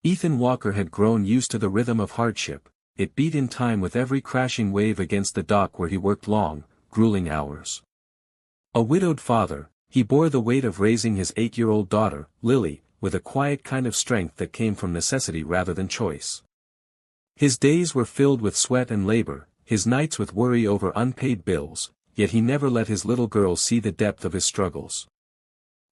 Ethan Walker had grown used to the rhythm of hardship. It beat in time with every crashing wave against the dock where he worked long, grueling hours. A widowed father, he bore the weight of raising his 8-year-old daughter, Lily, with a quiet kind of strength that came from necessity rather than choice. His days were filled with sweat and labor, his nights with worry over unpaid bills, yet he never let his little girl see the depth of his struggles.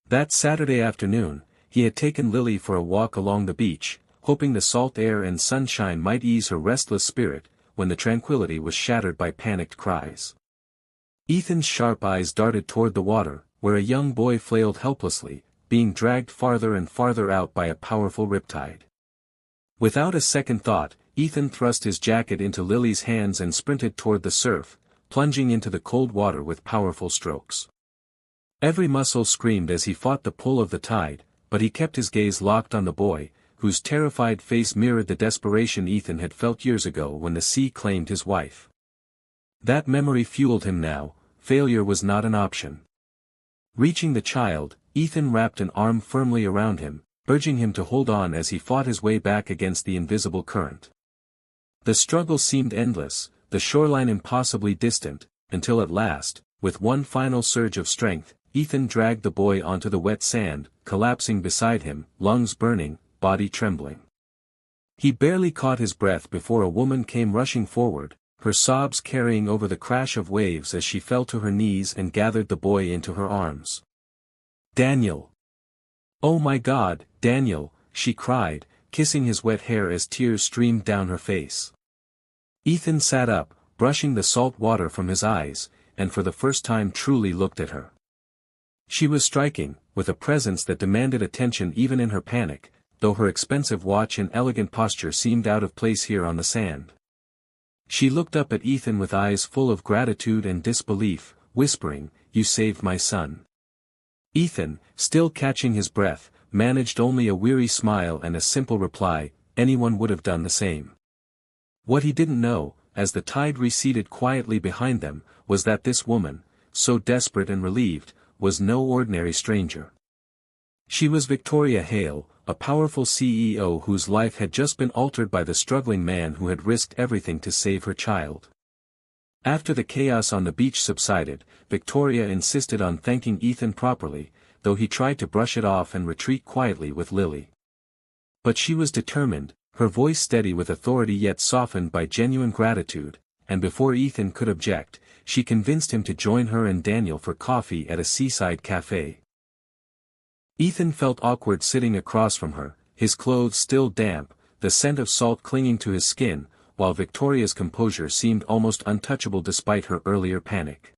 That Saturday afternoon, he had taken Lily for a walk along the beach, hoping the salt air and sunshine might ease her restless spirit, when the tranquility was shattered by panicked cries. Ethan's sharp eyes darted toward the water, where a young boy flailed helplessly, being dragged farther and farther out by a powerful riptide. Without a second thought, Ethan thrust his jacket into Lily's hands and sprinted toward the surf, plunging into the cold water with powerful strokes. Every muscle screamed as he fought the pull of the tide, but he kept his gaze locked on the boy, whose terrified face mirrored the desperation Ethan had felt years ago when the sea claimed his wife. That memory fueled him now. Failure was not an option. Reaching the child, Ethan wrapped an arm firmly around him, urging him to hold on as he fought his way back against the invisible current. The struggle seemed endless, the shoreline impossibly distant, until at last, with one final surge of strength, Ethan dragged the boy onto the wet sand, collapsing beside him, lungs burning, body trembling. He barely caught his breath before a woman came rushing forward, her sobs carrying over the crash of waves as she fell to her knees and gathered the boy into her arms. "Daniel! Oh my God, Daniel!" she cried, kissing his wet hair as tears streamed down her face. Ethan sat up, brushing the salt water from his eyes, and for the first time truly looked at her. She was striking, with a presence that demanded attention even in her panic, though her expensive watch and elegant posture seemed out of place here on the sand. She looked up at Ethan with eyes full of gratitude and disbelief, whispering, "You saved my son." Ethan, still catching his breath, managed only a weary smile and a simple reply, "Anyone would have done the same." What he didn't know, as the tide receded quietly behind them, was that this woman, so desperate and relieved, was no ordinary stranger. She was Victoria Hale, a powerful CEO whose life had just been altered by the struggling man who had risked everything to save her child. After the chaos on the beach subsided, Victoria insisted on thanking Ethan properly, though he tried to brush it off and retreat quietly with Lily. But she was determined, her voice steady with authority yet softened by genuine gratitude, and before Ethan could object, she convinced him to join her and Daniel for coffee at a seaside cafe. Ethan felt awkward sitting across from her, his clothes still damp, the scent of salt clinging to his skin, while Victoria's composure seemed almost untouchable despite her earlier panic.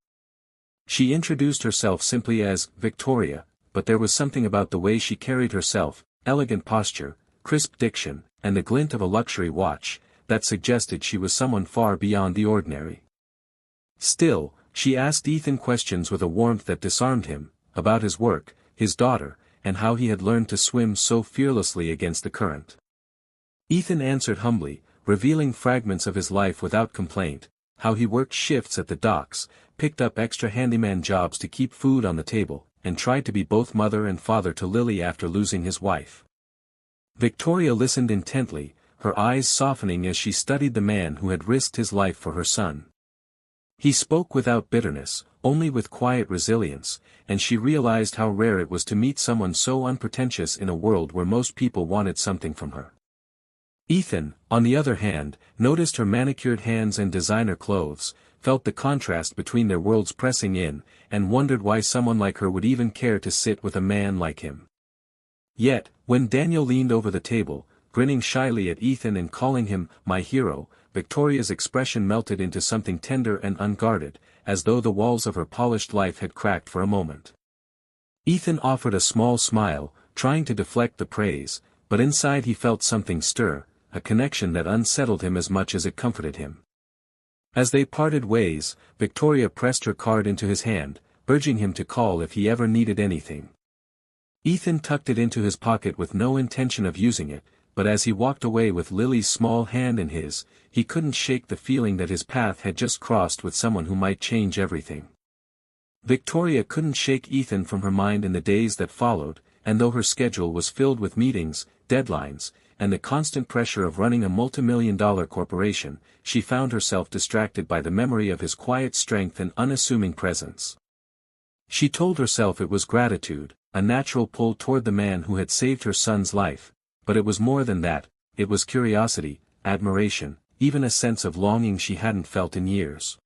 She introduced herself simply as Victoria, but there was something about the way she carried herself, elegant posture, crisp diction, and the glint of a luxury watch, that suggested she was someone far beyond the ordinary. Still, she asked Ethan questions with a warmth that disarmed him, about his work, his daughter, and how he had learned to swim so fearlessly against the current. Ethan answered humbly, revealing fragments of his life without complaint, how he worked shifts at the docks, picked up extra handyman jobs to keep food on the table, and tried to be both mother and father to Lily after losing his wife. Victoria listened intently, her eyes softening as she studied the man who had risked his life for her son. He spoke without bitterness, only with quiet resilience, and she realized how rare it was to meet someone so unpretentious in a world where most people wanted something from her. Ethan, on the other hand, noticed her manicured hands and designer clothes, felt the contrast between their worlds pressing in, and wondered why someone like her would even care to sit with a man like him. Yet, when Daniel leaned over the table, grinning shyly at Ethan and calling him, "my hero," Victoria's expression melted into something tender and unguarded, as though the walls of her polished life had cracked for a moment. Ethan offered a small smile, trying to deflect the praise, but inside he felt something stir, a connection that unsettled him as much as it comforted him. As they parted ways, Victoria pressed her card into his hand, urging him to call if he ever needed anything. Ethan tucked it into his pocket with no intention of using it, but as he walked away with Lily's small hand in his, he couldn't shake the feeling that his path had just crossed with someone who might change everything. Victoria couldn't shake Ethan from her mind in the days that followed, and though her schedule was filled with meetings, deadlines, and the constant pressure of running a multimillion-dollar corporation, she found herself distracted by the memory of his quiet strength and unassuming presence. She told herself it was gratitude, a natural pull toward the man who had saved her son's life, but it was more than that, it was curiosity, admiration, even a sense of longing she hadn't felt in years.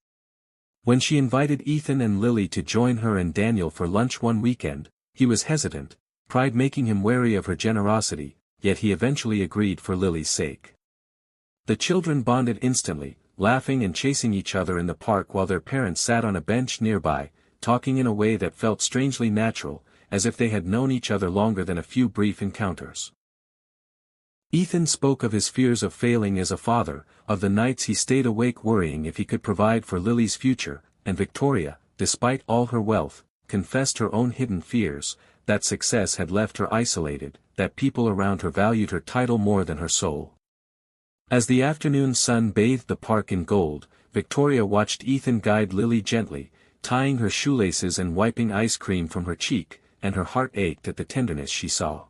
When she invited Ethan and Lily to join her and Daniel for lunch one weekend, he was hesitant, pride making him wary of her generosity, yet he eventually agreed for Lily's sake. The children bonded instantly, laughing and chasing each other in the park while their parents sat on a bench nearby, talking in a way that felt strangely natural, as if they had known each other longer than a few brief encounters. Ethan spoke of his fears of failing as a father, of the nights he stayed awake worrying if he could provide for Lily's future, and Victoria, despite all her wealth, confessed her own hidden fears, that success had left her isolated, that people around her valued her title more than her soul. As the afternoon sun bathed the park in gold, Victoria watched Ethan guide Lily gently, tying her shoelaces and wiping ice cream from her cheek, and her heart ached at the tenderness she saw.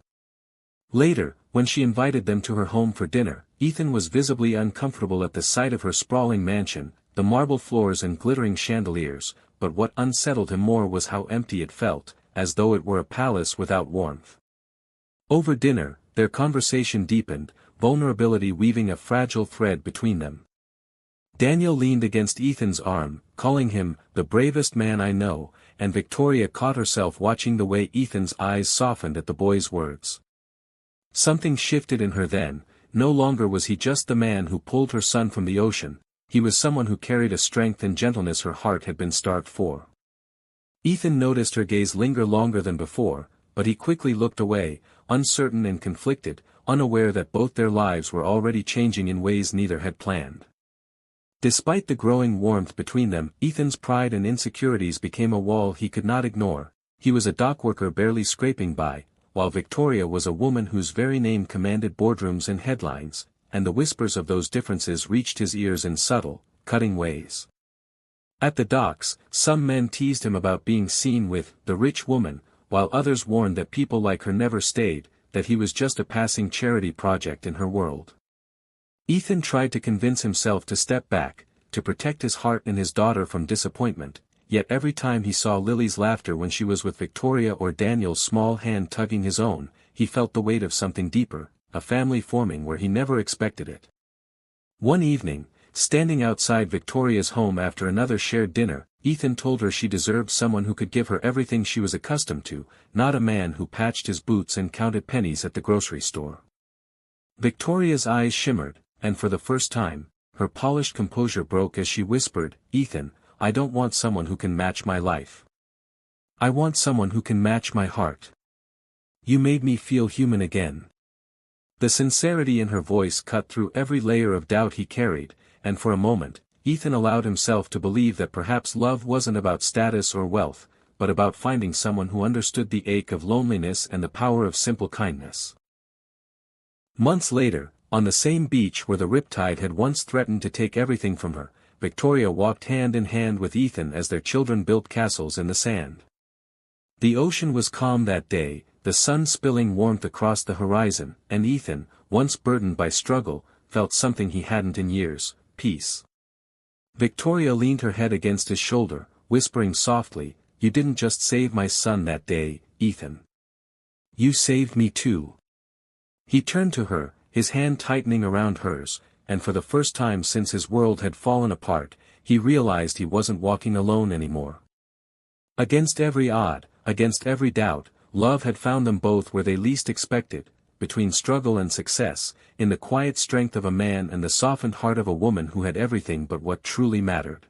Later, when she invited them to her home for dinner, Ethan was visibly uncomfortable at the sight of her sprawling mansion, the marble floors and glittering chandeliers, but what unsettled him more was how empty it felt, as though it were a palace without warmth. Over dinner, their conversation deepened, vulnerability weaving a fragile thread between them. Daniel leaned against Ethan's arm, calling him, "the bravest man I know," and Victoria caught herself watching the way Ethan's eyes softened at the boy's words. Something shifted in her then, no longer was he just the man who pulled her son from the ocean, he was someone who carried a strength and gentleness her heart had been starved for. Ethan noticed her gaze linger longer than before, but he quickly looked away, uncertain and conflicted, unaware that both their lives were already changing in ways neither had planned. Despite the growing warmth between them, Ethan's pride and insecurities became a wall he could not ignore. He was a dockworker barely scraping by, while Victoria was a woman whose very name commanded boardrooms and headlines, and the whispers of those differences reached his ears in subtle, cutting ways. At the docks, some men teased him about being seen with the rich woman, while others warned that people like her never stayed, that he was just a passing charity project in her world. Ethan tried to convince himself to step back, to protect his heart and his daughter from disappointment, yet every time he saw Lily's laughter when she was with Victoria or Daniel's small hand tugging his own, he felt the weight of something deeper, a family forming where he never expected it. One evening, standing outside Victoria's home after another shared dinner, Ethan told her she deserved someone who could give her everything she was accustomed to, not a man who patched his boots and counted pennies at the grocery store. Victoria's eyes shimmered, and for the first time, her polished composure broke as she whispered, "Ethan, I don't want someone who can match my life. I want someone who can match my heart. You made me feel human again." The sincerity in her voice cut through every layer of doubt he carried, and for a moment, Ethan allowed himself to believe that perhaps love wasn't about status or wealth, but about finding someone who understood the ache of loneliness and the power of simple kindness. Months later, on the same beach where the Riptide had once threatened to take everything from her, Victoria walked hand in hand with Ethan as their children built castles in the sand. The ocean was calm that day, the sun spilling warmth across the horizon, and Ethan, once burdened by struggle, felt something he hadn't in years, peace. Victoria leaned her head against his shoulder, whispering softly, "You didn't just save my son that day, Ethan. You saved me too." He turned to her, his hand tightening around hers, and for the first time since his world had fallen apart, he realized he wasn't walking alone anymore. Against every odd, against every doubt, love had found them both where they least expected, between struggle and success, in the quiet strength of a man and the softened heart of a woman who had everything but what truly mattered.